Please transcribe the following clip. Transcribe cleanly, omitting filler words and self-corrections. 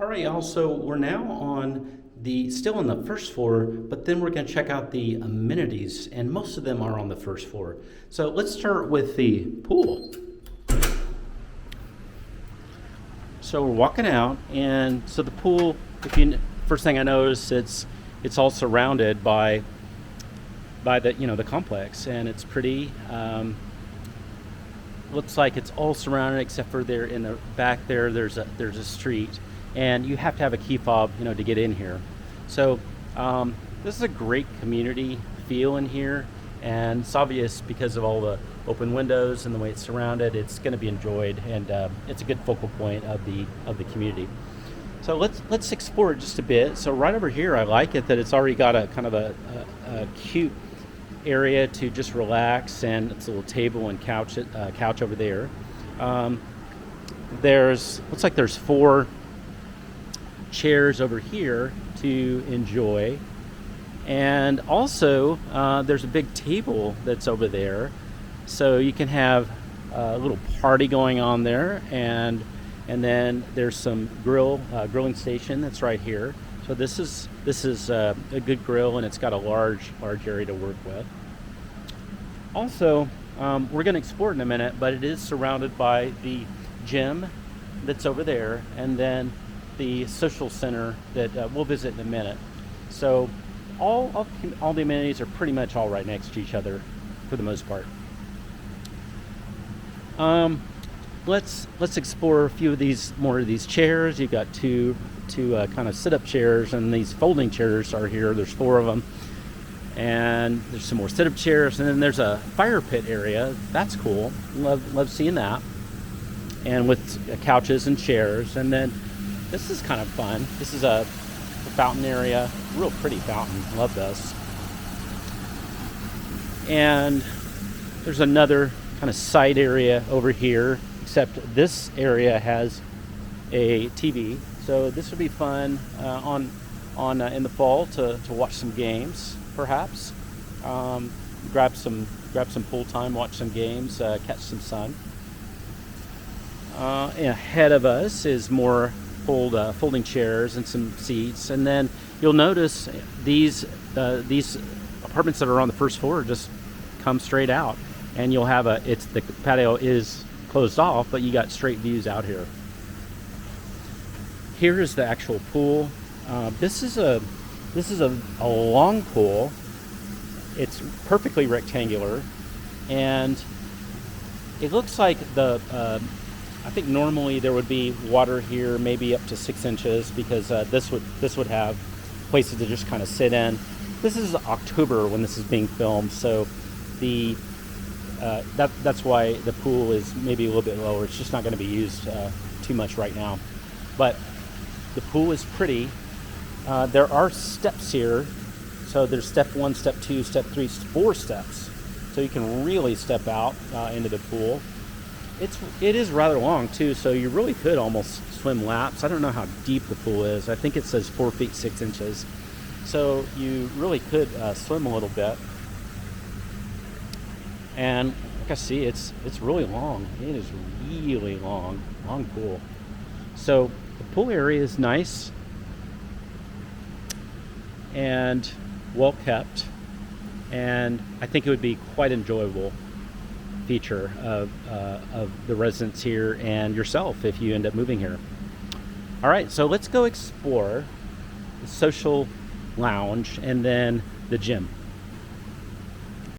All right, y'all. So we're now still on the first floor, but then we're going to check out the amenities, and most of them are on the first floor. So let's start with the pool. So we're walking out, and so the pool. First thing I noticed, it's all surrounded by the complex, and it's pretty. Looks like it's all surrounded except for there in the back there. There's a street, and you have to have a key fob, to get in here. So this is a great community feel in here, and it's obvious because of all the open windows and the way it's surrounded. It's going to be enjoyed, and it's a good focal point of the community. So let's explore it just a bit. So right over here, I like it that it's already got a kind of a cute area to just relax, and it's a little table and couch over there. Looks like there's 4 chairs over here to enjoy, and also there's a big table that's over there, so you can have a little party going on there, and then there's some grilling station that's right here. So this is a good grill, and it's got a large area to work with. Also, we're going to explore it in a minute, but it is surrounded by the gym that's over there, and then the social center that we'll visit in a minute. So all the amenities are pretty much all right next to each other for the most part. Let's explore a few of more of these chairs. You've got two kind of sit-up chairs, and these folding chairs are here. There's 4 of them, and there's some more sit-up chairs, and then there's a fire pit area. That's cool. Love seeing that, and with couches and chairs. And then this is kind of fun. This is a fountain area, real pretty fountain. Love this. And there's another kind of side area over here, except this area has a TV. So this would be fun in the fall to watch some games, perhaps. Grab some pool time, watch some games, catch some sun. And ahead of us is more folding chairs and some seats, and then you'll notice these apartments that are on the first floor just come straight out, and you'll have the patio is closed off, but you got straight views out here. Here is the actual pool. This is a long pool. It's perfectly rectangular, and it looks like I think normally there would be water here, maybe up to 6 inches, because this would have places to just kind of sit in. This is October when this is being filmed, so that's why the pool is maybe a little bit lower. It's just not going to be used too much right now. But the pool is pretty. There are steps here, so there's step 1, step 2, step 3, 4 steps, so you can really step out into the pool. It is rather long too, so you really could almost swim laps. I don't know how deep the pool is. I think it says 4 feet 6 inches, so you really could swim a little bit. And like I see, it's really long. It is really long pool. So the pool area is nice and well kept, and I think it would be quite enjoyable feature of the residents here and yourself if you end up moving here. All right, so let's go explore the social lounge and then the gym.